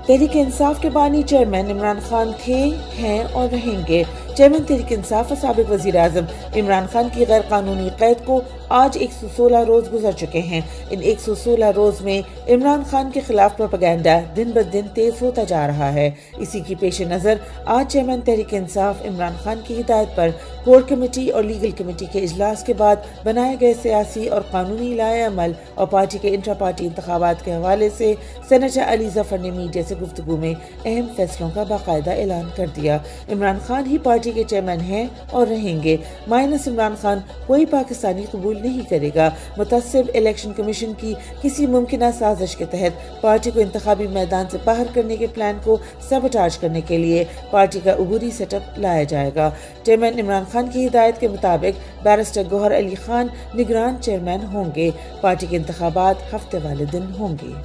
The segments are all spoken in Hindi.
तहरीक इंसाफ के बानी चेयरमैन इमरान खान थे, हैं और रहेंगे। चेयरमैन तहरीक इंसाफ और साबिक वज़ीर आज़म इमरान खान की गैर कानूनी कैद को आज 116 रोज गुजर चुके हैं। इन 116 रोज में इमरान खान के खिलाफ प्रोपेगेंडा दिन ब दिन तेज होता जा रहा है। इसी की पेश नज़र आज चेयरमैन तहरीक इंसाफ इमरान खान की हिदायत पर कोर कमेटी और लीगल कमेटी के इजलास के बाद बनाए गए सियासी और कानूनी लाए अमल और पार्टी के इंट्रा पार्टी इंतखाबात के हवाले से सेनेटर अली जफर ने मीडिया से गुफ्तगू में अहम फैसलों का बाकायदा ऐलान कर दिया। इमरान खान ही पार्टी के चेयरमैन हैं और रहेंगे। माइनस इमरान खान कोई पाकिस्तानी कबूल नहीं करेगा। मुतअस्सिब इलेक्शन कमीशन की किसी मुमकिन साजिश के तहत पार्टी को इंतखाबी मैदान से बाहर करने के प्लान को सबटाज करने के लिए पार्टी का अबूरी सेटअप लाया जाएगा। चेयरमैन इमरान खान की हिदायत के मुताबिक बैरिस्टर गौहर अली खान निगरान चेयरमैन होंगे। पार्टी के इंतखाबात हफ्ते वाले दिन होंगे।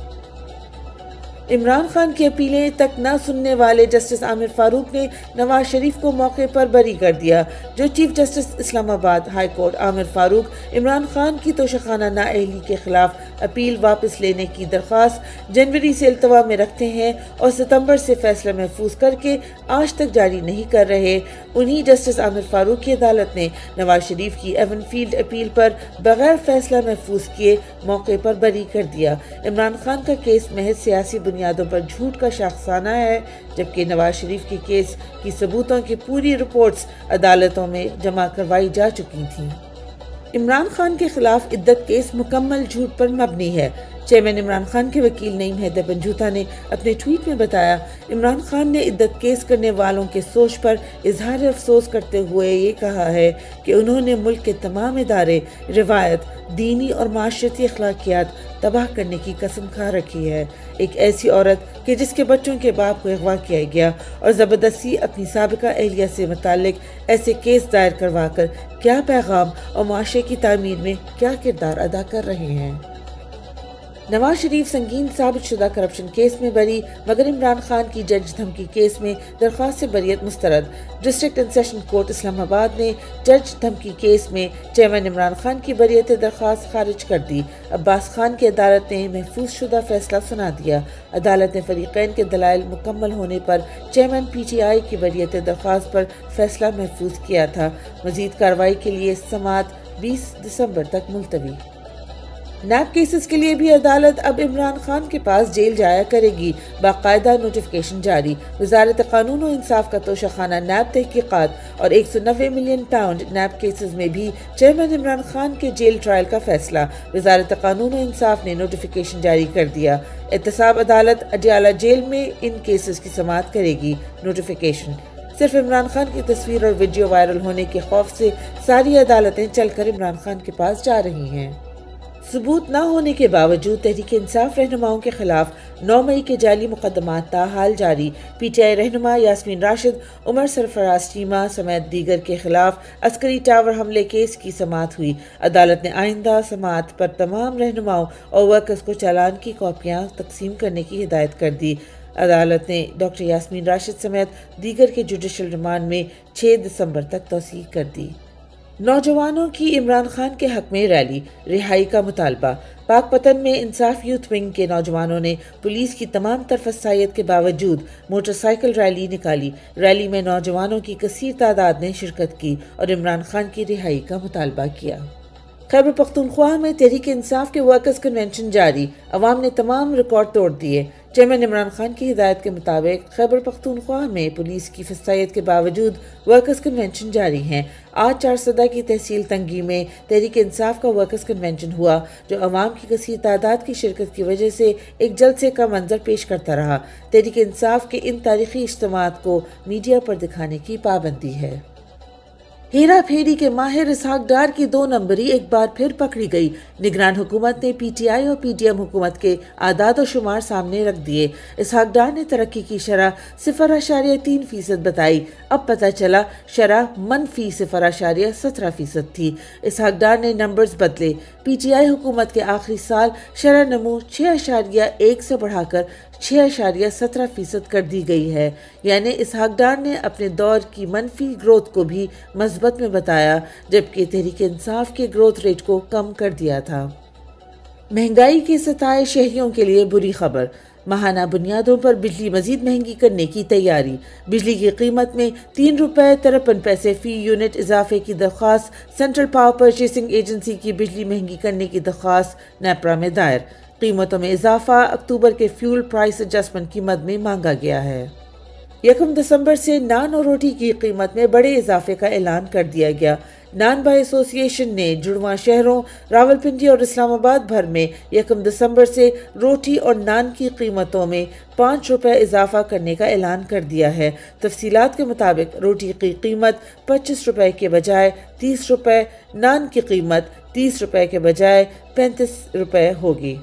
इमरान खान की अपीलें तक न सुनने वाले जस्टिस आमिर फारूक ने नवाज शरीफ को मौके पर बरी कर दिया। जो chief justice Islamabad high court Aamir Farooq Imran Khan की तोशाखाना नाअहली के खिलाफ अपील वापस लेने की दरख्वास्त जनवरी से इल्तवा में रखते हैं और सितंबर से फैसला महफूज करके आज तक जारी नहीं कर रहे, उन्हीं जस्टिस आमिर फारूक की अदालत ने नवाज शरीफ की एवनफील्ड अपील पर बगैर फैसला महफूज किए मौके पर बरी कर दिया। इमरान खान का केस महज सियासी बुनियादों पर झूठ का शाखसाना है, जबकि नवाज शरीफ के केस की सबूतों की पूरी रिपोर्ट्स अदालतों में जमा करवाई जा चुकी थीं। इमरान खान के खिलाफ इद्दत केस मुकम्मल झूठ पर मबनी है। चेयरमैन इमरान खान के वकील नईम हैदर पंजूता ने अपने ट्वीट में बताया, इमरान खान ने इद्दत केस करने वालों के सोच पर इजहार अफसोस करते हुए ये कहा है कि उन्होंने मुल्क के तमाम इदारे, रिवायत, दीनी और माशरती अखलाकियात तबाह करने की कसम खा रखी है। एक ऐसी औरत कि जिसके बच्चों के बाप को अगवा किया गया और ज़बरदस्ती अपनी साबिका एहलिया से मुतालिक ऐसे केस दायर करवा कर क्या पैगाम और माशरे की तामीर में क्या किरदार अदा कर रहे हैं। नवाज शरीफ संगीन साबित शुदा करप्शन केस में बरी, मगर इमरान खान की जज धमकी केस में दरख्वास्त से बरियत मुस्तरद। District and session court Islamabad ने जज धमकी केस में चेयरमैन इमरान खान की बरियत दरख्वास्त खारिज कर दी। अब्बास खान की अदालत ने महफूज शुदा फैसला सुना दिया। अदालत ने फरीकैन के दलाइल मुकम्मल होने पर चेयरमैन PTI की बरियत दरख्वास्त पर फैसला महफूज किया था। मजीद कार्रवाई के लिए समाअत 20 दिसंबर तक मुलतवी। नैब केसेस के लिए भी अदालत अब इमरान खान के पास जेल जाया करेगी। बाकायदा नोटिफिकेशन जारी। वजारत कानून और इंसाफ का तोशाखाना नैब तहकीकात और 190 मिलियन पाउंड नैब केसेस में भी चेयरमैन इमरान खान के जेल ट्रायल का फैसला। वजारत कानून और इंसाफ ने नोटिफिकेशन जारी कर दिया। एहतसाब अदालत अडियाला जेल में इन केसेस की समाअत करेगी। नोटिफिकेशन सिर्फ इमरान खान की तस्वीर और वीडियो वायरल होने के खौफ से सारी अदालतें चलकर इमरान खान के पास जा रही हैं। सबूत न होने के बावजूद तहरीक इंसाफ रहनुमाओं के खिलाफ 9 मई के जाली मुकदमात ताहाल जारी। PTI रहनुमा यास्मीन राशिद, उमर सरफराज चीमा समेत दीगर के खिलाफ अस्करी टावर हमले केस की समाअत हुई। अदालत ने आइंदा समाअत पर तमाम रहनुमाओं और वर्कर्स को चालान की कॉपियाँ तकसीम करने की हिदायत कर दी। अदालत ने डॉक्टर यास्मीन राशिद समेत दीगर के जुडिशल रिमांड में 6 दिसंबर तक तौसीह कर दी। नौजवानों की इमरान खान के हक में रैली, रिहाई का मुतालबा। पाकपतन में इंसाफ यूथ विंग के नौजवानों ने पुलिस की तमाम तरफसायत के बावजूद मोटरसाइकिल रैली निकाली। रैली में नौजवानों की कसीर तादाद ने शिरकत की और इमरान खान की रिहाई का मुतालबा किया। खैबर पख्तूनख्वा में तहरीक इंसाफ के वर्कर्स कन्वेंशन जारी। अवाम ने तमाम रिकॉर्ड तोड़ दिए। चेयरमैन इमरान खान की हिदायत के मुताबिक खैबर पख्तूनख्वा में पुलिस की फसायत के बावजूद वर्कर्स कन्वेंशन जारी हैं। आज 4 की तहसील तंगी में तहरीक इंसाफ का वर्कर्स कन्वेंशन हुआ, जो अवाम की कसीर तादाद की शिरकत की वजह से एक जलसे का मंजर पेश करता रहा। तहरीक इंसाफ के इन तारीखी इज्तिमात को मीडिया पर दिखाने की पाबंदी है। हेरा फेरी के माहिर इसहाक डार की 2 नंबरी एक बार फिर पकड़ी गई। निगरान हुकूमत ने PTI और PDM हुकूमत के आदाद और शुमार सामने रख दिए। इसहाक डार ने तरक्की की शरह 0.3% बताई। अब पता चला शरह -0.17% 0.17% थी। इसहाक डार ने नंबर्स बदले। PTI हुकूमत के आखिरी साल शरह नमू 6.1 से बढ़ाकर 6.17% कर दी गई है। यानी इसहाक डार ने अपने दौर की मनफी ग्रोथ को भी मस्बत में बताया, जबकि तहरीक इंसाफ के ग्रोथ रेट को कम कर दिया था। महंगाई के सताए शहरियों के लिए बुरी खबर। माहाना बुनियादों पर बिजली मजीद महंगी करने की तैयारी। बिजली की कीमत में ₹3.53 फी यूनिट इजाफे की दरख्वास्त। सेंट्रल पावर परचेसिंग एजेंसी की बिजली महंगी करने की दरख्वास्त नेपरा में दायर। कीमतों में इजाफा अक्टूबर के फ्यूल प्राइस एडजस्टमेंट की मद में मांगा गया है। 1 दिसंबर से नान और रोटी की कीमत में बड़े इजाफे का ऐलान कर दिया गया। नान बाय एसोसिएशन ने जुड़वा शहरों रावलपिंडी और इस्लामाबाद भर में 1 दिसंबर से रोटी और नान की कीमतों में ₹5 इजाफा करने का ऐलान कर दिया है। तफसीलात के मुताबिक रोटी की कीमत ₹25 के बजाय ₹30, नान की कीमत ₹30 के बजाय ₹35 होगी।